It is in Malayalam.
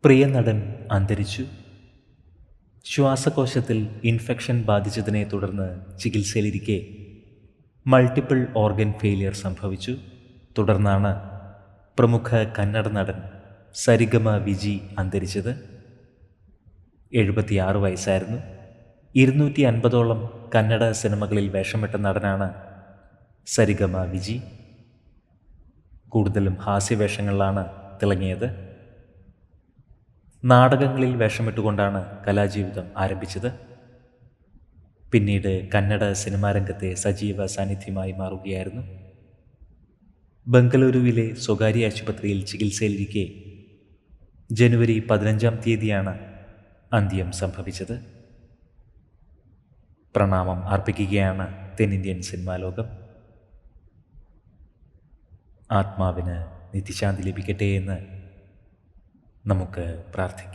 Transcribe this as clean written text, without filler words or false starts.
പ്രിയ നടൻ അന്തരിച്ചു. ശ്വാസകോശത്തിൽ ഇൻഫെക്ഷൻ ബാധിച്ചതിനെ തുടർന്ന് ചികിത്സയിലിരിക്കെ മൾട്ടിപ്പിൾ ഓർഗൻ ഫെയിലിയർ സംഭവിച്ചു. തുടർന്നാണ് പ്രമുഖ കന്നഡ നടൻ സരിഗമ വിജി അന്തരിച്ചത്. 76 വയസ്സായിരുന്നു. 250ഓളം കന്നഡ സിനിമകളിൽ വേഷമിട്ട നടനാണ് സരിഗമ വിജി. കൂടുതലും ഹാസ്യവേഷങ്ങളിലാണ് തിളങ്ങിയത്. നാടകങ്ങളിൽ വേഷമിട്ടുകൊണ്ടാണ് കലാജീവിതം ആരംഭിച്ചത്. പിന്നീട് കന്നഡ സിനിമാ രംഗത്തെ സജീവ സാന്നിധ്യമായി മാറുകയായിരുന്നു. ബംഗളൂരുവിലെ സ്വകാര്യ ആശുപത്രിയിൽ ചികിത്സയിലിരിക്കെ ജനുവരി 15-ാം തീയതിയാണ് അന്ത്യം സംഭവിച്ചത്. പ്രണാമം അർപ്പിക്കുകയാണ് തെന്നിന്ത്യൻ സിനിമാ ലോകം. ആത്മാവിന് നിത്യശാന്തി ലഭിക്കട്ടെ എന്ന് നമുക്ക് പ്രാർത്ഥിക്കാം.